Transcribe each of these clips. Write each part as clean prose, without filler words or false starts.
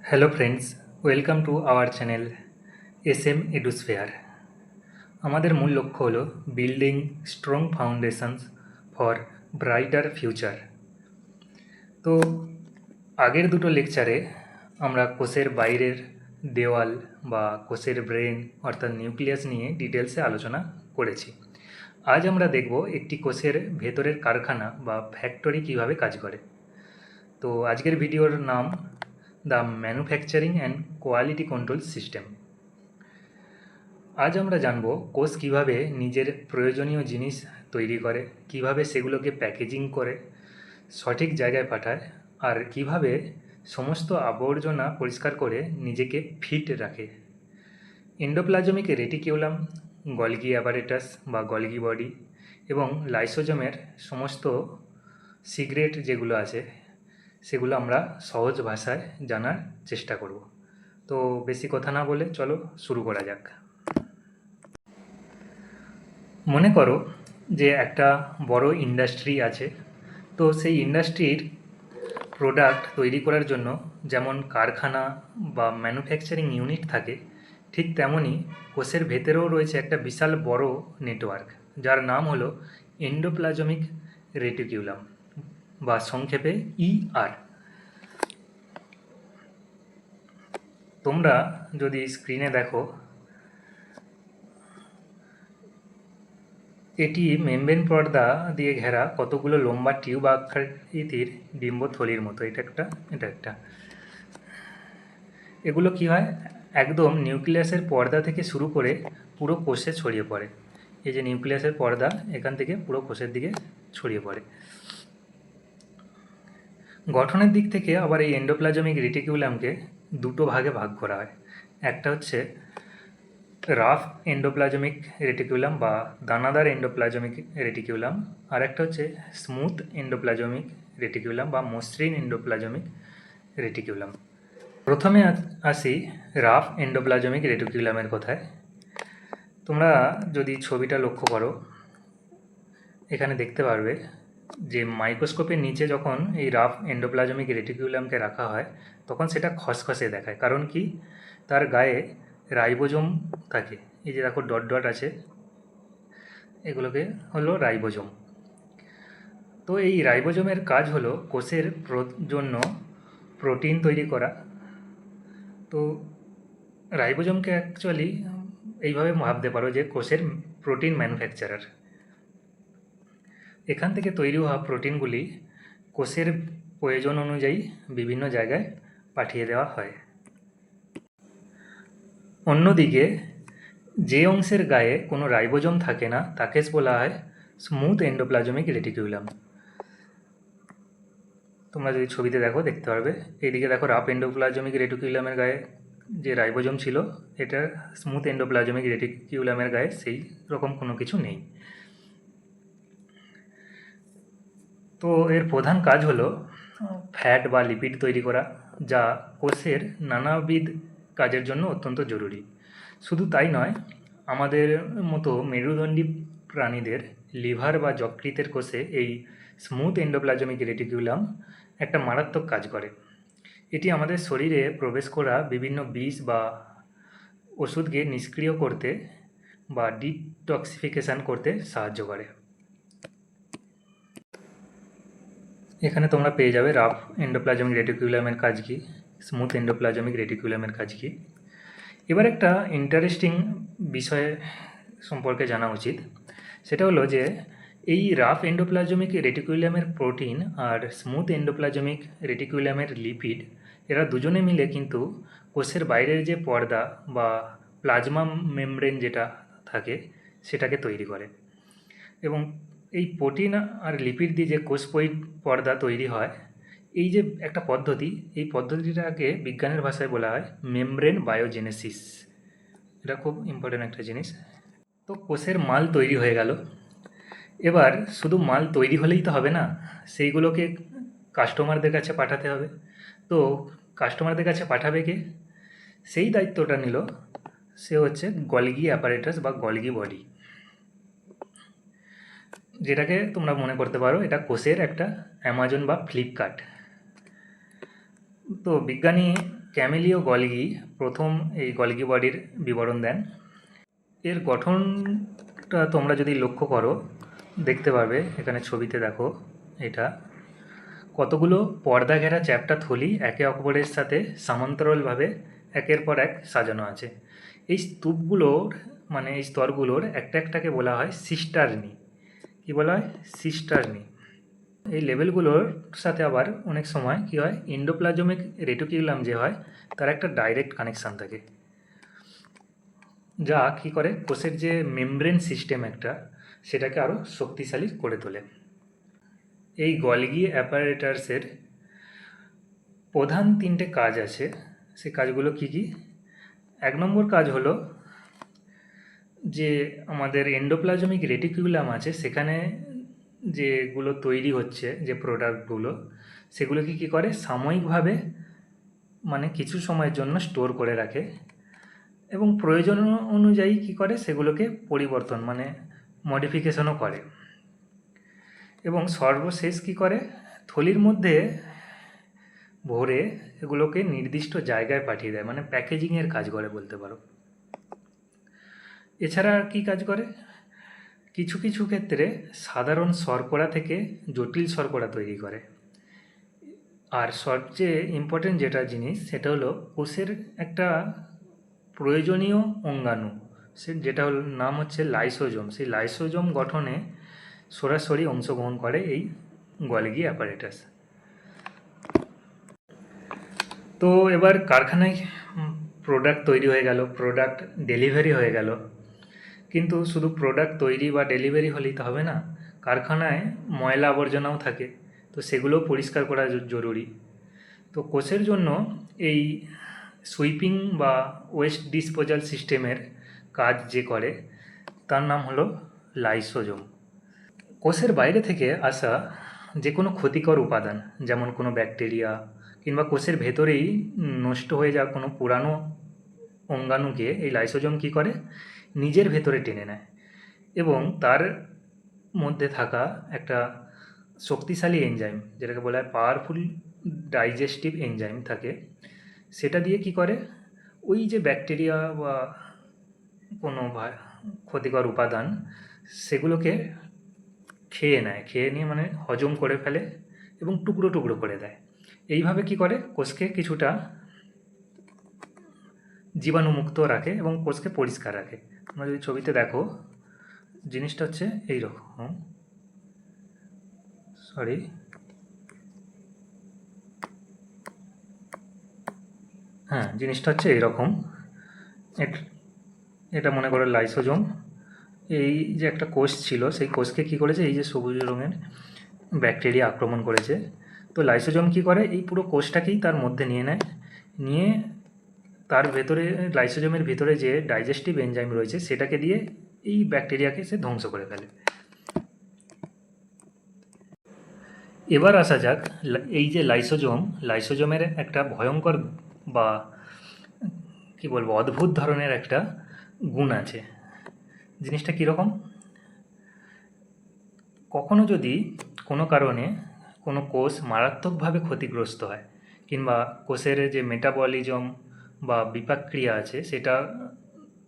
Hello friends, welcome to our channel SM Edusphere. আমাদের মূল লক্ষ্য হলো building strong foundations for brighter future. তো আগের দুটো লেকচারে আমরা কোষের বাইরের দেওয়াল বা কোষের ব্রেন অর্থাৎ নিউক্লিয়াস নিয়ে ডিটেলসে আলোচনা করেছি। আজ আমরা দেখব একটি কোষের ভেতরের কারখানা বা ফ্যাক্টরি কিভাবে কাজ করে। তো আজকের ভিডিওর নাম the manufacturing and quality control system. আজ আমরা জানব কোষ কিভাবে নিজের প্রয়োজনীয় জিনিস তৈরি করে, কিভাবে সেগুলোকে প্যাকেজিং করে সঠিক জায়গায় পাঠায়, আর কিভাবে সমস্ত আবর্জনা পরিষ্কার করে নিজেকে ফিট রাখে। এন্ডোপ্লাজমিক রেটিকিউলাম, গলগি অ্যাপারেটাস বা গলগি বডি এবং লাইসোজোমের সমস্ত সিক্রেট যেগুলো আছে সেগুলো আমরা সহজ ভাষায় জানার চেষ্টা করব। তো বেশি কথা না বলে চলো শুরু করা যাক। মনে করো যে একটা বড় ইন্ডাস্ট্রি আছে, তো সেই ইন্ডাস্ট্রির প্রোডাক্ট তৈরি করার জন্য যেমন কারখানা বা ম্যানুফ্যাকচারিং ইউনিট থাকে, ঠিক তেমনই কোষের ভেতরেও রয়েছে একটা বিশাল বড় নেটওয়ার্ক, যার নাম হলো এন্ডোপ্লাজমিক রেটিকিউলাম বা সংক্ষেপে ER। তোমরা যদি স্ক্রিনে দেখো, এটি মেমব্রেন পর্দা দিয়ে ঘেরা কতগুলো লম্বা টিউব আকৃতির ডিম্বথলির মতো। এটা একটা এগুলো কি হয়, একদম নিউক্লিয়াসের পর্দা থেকে শুরু করে পুরো কোষে ছড়িয়ে পড়ে। এই যে নিউক্লিয়াসের পর্দা, এখান থেকে পুরো কোষের দিকে ছড়িয়ে পড়ে। গঠনের দিক থেকে আবার এই এন্ডোপ্লাজমিক রেটিকিউলামকে দুটো ভাগে ভাগ করা হয়। একটা হচ্ছে রাফ এন্ডোপ্লাজমিক রেটিকিউলাম বা দানাদার এন্ডোপ্লাজমিক রেটিকিউলাম, আর একটা হচ্ছে স্মুথ এন্ডোপ্লাজমিক রেটিকিউলাম বা মসৃণ এন্ডোপ্লাজমিক রেটিকিউলাম। প্রথমে আসি রাফ এন্ডোপ্লাজমিক রেটিকিউলামের কথায়। তোমরা যদি ছবিটা লক্ষ্য করো, এখানে দেখতে পারবে যে মাইক্রোস্কোপের নিচে যখন এই রাফ এন্ডোপ্লাজমিক রেটিকিউলামকে রাখা হয় তখন সেটা খসখসে দেখায়। কারণ কি, তার গায়ে রাইবোজোম থাকে। এই যে দেখো ডট ডট আছে, এগুলোকে হলো রাইবোজোম। তো এই রাইবোজোমের কাজ হলো কোষের জন্য প্রোটিন তৈরি করা। তো রাইবোজোমকে অ্যাকচুয়ালি এইভাবে ভাবতে পারো যে কোষের প্রোটিন ম্যানুফ্যাকচারার। এখান থেকে তৈরি হওয়া প্রোটিনগুলি কোষের প্রয়োজন অনুযায়ী বিভিন্ন জায়গায় পাঠিয়ে দেওয়া হয়। অন্যদিকে যে অংশের গায়ে কোনো রাইবোজোম থাকে না তাকে বলা হয় স্মুথ এন্ডোপ্লাজমিক রেটিকিউলাম। তোমরা যদি ছবিতে দেখো দেখতে পারবে, এইদিকে দেখো রাফ এন্ডোপ্লাজমিক রেটিকিউলামের গায়ে যে রাইবোজোম ছিল, এটা স্মুথ এন্ডোপ্লাজমিক রেটিকিউলামের গায়ে সেই রকম কোনো কিছু নেই। তো এর প্রধান কাজ হলো ফ্যাট বা লিপিড তৈরি করা, যা কোষের নানাবিধ কাজের জন্য অত্যন্ত জরুরি। শুধু তাই নয়, আমাদের মতো মেরুদণ্ডী প্রাণীদের লিভার বা যকৃতের কোষে এই স্মুথ এন্ডোপ্লাজমিক রেটিকিউলাম একটা মারাত্মক কাজ করে। এটি আমাদের শরীরে প্রবেশ করা বিভিন্ন বিষ বা ওষুধকে নিষ্ক্রিয় করতে বা ডিটক্সিফিকেশান করতে সাহায্য করে। এখানে তোমরা পেয়ে যাবে রাফ এন্ডোপ্লাজমিক রেটিকিউলামের কাজ কী, স্মুথ এন্ডোপ্লাজমিক রেটিকিউলামের কাজ কী। এবার একটা ইন্টারেস্টিং বিষয় সম্পর্কে জানা উচিত, সেটা হলো যে এই রাফ এন্ডোপ্লাজমিক রেটিকিউলামের প্রোটিন আর স্মুথ এন্ডোপ্লাজমিক রেটিকিউলামের লিপিড, এরা দুজনে মিলে কিন্তু কোষের বাইরের যে পর্দা বা প্লাজমা মেমব্রেন যেটা থাকে সেটাকে তৈরি করে। এবং এই প্রোটিন আর লিপিড দিয়ে যে কোষ পর্দা তৈরি হয়, এই যে একটা পদ্ধতি, এই পদ্ধতিটাকে বিজ্ঞানের ভাষায় বলা হয় মেমব্রেন বায়োজেনেসিস। এটা খুব ইম্পর্টেন্ট একটা জিনিস। তো কোষের মাল তৈরি হয়ে গেল, এবার শুধু মাল তৈরি হলেই তো হবে না, সেইগুলোকে কাস্টমারদের কাছে পাঠাতে হবে। তো কাস্টমারদের কাছে পাঠাবে কে? সেই দায়িত্বটা নিল, সে হচ্ছে গলগি অ্যাপারেটাস বা গলগি বডি, যেটাকে তোমরা মনে করতে পারো এটা কোষের একটা অ্যামাজন বা ফ্লিপকার্ট। তো বিজ্ঞানী ক্যামেলিও গলগি প্রথম এই গলগি বডির বিবরণ দেন। এর গঠনটা তোমরা যদি লক্ষ্য করো দেখতে পাবে, এখানে ছবিতে দেখো, এটা কতগুলো পর্দা ঘেরা চ্যাপ্টা থলি একে অপরের সাথে সমান্তরালভাবে একের পর এক সাজানো আছে। এই স্তূপগুলোর মানে এই স্তরগুলোর একটা একটাকে বলা হয় সিস্টারনি। কি বলা হয়? সিস্টারনি। এই লেভেলগুলোর সাথে আবার অনেক সময় কি হয়, এন্ডোপ্লাজমিক রেটিকুলাম যে হয় তার একটা ডাইরেক্ট কানেকশান থাকে, যা কী করে কোষের যে মেমব্রেন সিস্টেম একটা সেটাকে আরও শক্তিশালী করে তোলে। এই গলগি অ্যাপারেটাসের প্রধান তিনটে কাজ আছে। সেই কাজগুলো কি কি? 1 নম্বর কাজ হলো যে আমাদের এন্ডোপ্লাজমিক রেটিকুলাম আছে সেখানে যেগুলো তৈরি হচ্ছে যে প্রোডাক্টগুলো, সেগুলোকে কী করে সাময়িকভাবে মানে কিছু সময়ের জন্য স্টোর করে রাখে এবং প্রয়োজন অনুযায়ী কী করে সেগুলোকে পরিবর্তন মানে মডিফিকেশনও করে। এবং সর্বশেষ কী করে, থলির মধ্যে ভরে এগুলোকে নির্দিষ্ট জায়গায় পাঠিয়ে দেয়, মানে প্যাকেজিংয়ের কাজ করে বলতে পারো। এছাড়া আর কী কাজ করে? কিছু কিছু ক্ষেত্রে সাধারণ শর্করা থেকে জটিল শর্করা তৈরি করে। আর সবচেয়ে ইম্পর্টেন্ট যেটা জিনিস সেটা হলো কোষের একটা প্রয়োজনীয় অঙ্গাণু, যেটা হল নাম হচ্ছে লাইসোজোম। সেই লাইসোজোম গঠনে সরাসরি অংশগ্রহণ করে এই গলগি অ্যাপারেটাস। তো এবার কারখানায় প্রোডাক্ট তৈরি হয়ে গেল, প্রোডাক্ট ডেলিভারি হয়ে গেল, কিন্তু শুধু প্রোডাক্ট তৈরি বা ডেলিভারি হলেই তো হবে না, কারখানায় ময়লা আবর্জনাও থাকে, তো সেগুলোও পরিষ্কার করা জরুরি। তো কোষের জন্য এই সুইপিং বা ওয়েস্ট ডিসপোজাল সিস্টেমের কাজ যে করে তার নাম হলো লাইসোজোম। কোষের বাইরে থেকে আসা যে কোনো ক্ষতিকর উপাদান, যেমন কোনো ব্যাকটেরিয়া কিংবা কোষের ভেতরেই নষ্ট হয়ে যাওয়া কোনো পুরানো অঙ্গাণুকে এই লাইসোজোম কী করে, নিজের ভেতরে টেনে নেয় এবং তার মধ্যে থাকা একটা শক্তিশালী এনজাইম, যেটাকে বলা হয় পাওয়ারফুল ডাইজেস্টিভ এনজাইম থাকে, সেটা দিয়ে কি করে ওই যে ব্যাকটেরিয়া বা কোনো ক্ষতিকর উপাদান সেগুলোকে খেয়ে নেয়, খেয়ে নিয়ে মানে হজম করে ফেলে এবং টুকরো টুকরো করে দেয়। এইভাবে কি করে কোষকে কিছুটা জীবাণুমুক্ত রাখে এবং কোষকে পরিষ্কার রাখে। তোমরা যদি ছবিতে দেখো জিনিসটা হচ্ছে এইরকম, জিনিসটা হচ্ছে এইরকম। এটা মনে করো লাইসোজোম। এই যে একটা কোষ ছিল সেই কোষকে কী করেছে, এই যে সবুজ রঙের ব্যাকটেরিয়া আক্রমণ করেছে। তো লাইসোজোম কী করে, এই পুরো কোষটাকেই তার মধ্যে নিয়ে নেয়, নিয়ে তার ভেতরে লাইসোজোমের ভেতরে যে ডাইজেস্টিভ এনজাইম রয়েছে সেটাকে দিয়ে এই ব্যাকটেরিয়াকে সে ধ্বংস করে ফেলে। এবার আসা যাক এই যে লাইসোজোমের একটা ভয়ঙ্কর বা কী বলবো অদ্ভুত ধরনের একটা গুণ আছে। জিনিসটা কীরকম? কখনো যদি কোনো কারণে কোনো কোষ মারাত্মকভাবে ক্ষতিগ্রস্ত হয় কিংবা কোষের যে মেটাবলিজম বা বিপাকক্রিয়া আছে সেটা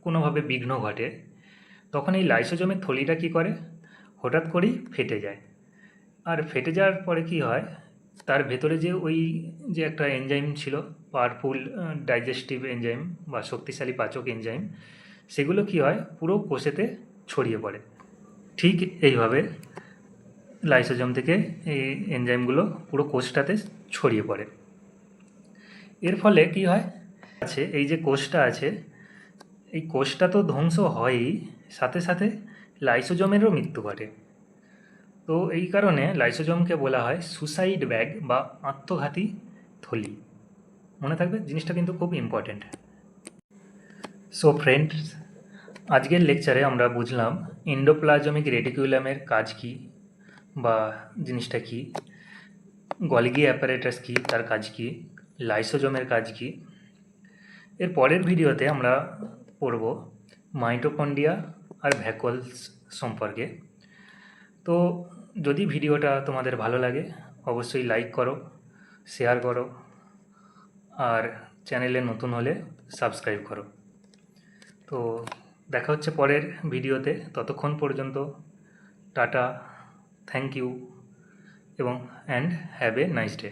কোনোভাবে বিঘ্ন ঘটে, তখন এই লাইসোজোমের থলিটা কী করে, হঠাৎ করেই ফেটে যায়। আর ফেটে যাওয়ার পরে কি হয়, তার ভেতরে যে ওই যে একটা এনজাইম ছিল পাওয়ারফুল ডাইজেস্টিভ এনজাইম বা শক্তিশালী পাচক এনজাইম, সেগুলো কি হয় পুরো কোষেতে ছড়িয়ে পড়ে। ঠিক এইভাবে লাইসোজোম থেকে এই এনজাইমগুলো পুরো কোষটাতে ছড়িয়ে পড়ে। এর ফলে কি হয়, এই যে কোষটা আছে এই কোষটা তো ধ্বংস হয়ই, সাথে সাথে লাইসোজোমেরও মৃত্যু ঘটে। তো এই কারণে লাইসোজোমকে বলা হয় সুসাইড ব্যাগ বা আত্মঘাতী থলি। মনে থাকবে, জিনিসটা কিন্তু খুব ইম্পর্ট্যান্ট। সো ফ্রেন্ডস, আজকের লেকচারে আমরা বুঝলাম এন্ডোপ্লাজমিক রেটিকুলামের কাজ কী বা জিনিসটা কী, গলগি অ্যাপারেটাস কী, তার কাজ কী, লাইসোজোমের কাজ কী। এর পরের ভিডিওতে আমরা পড়ব মাইটোকন্ড্রিয়া আর ভ্যাকুয়ালস সম্পর্কে। তো যদি ভিডিওটা তোমাদের ভালো লাগে অবশ্যই লাইক করো, শেয়ার করো, আর চ্যানেলে নতুন হলে সাবস্ক্রাইব করো। তো দেখা হচ্ছে পরের ভিডিওতে, ততক্ষণ পর্যন্ত টাটা, থ্যাংক ইউ এবং হ্যাভ এ নাইস ডে।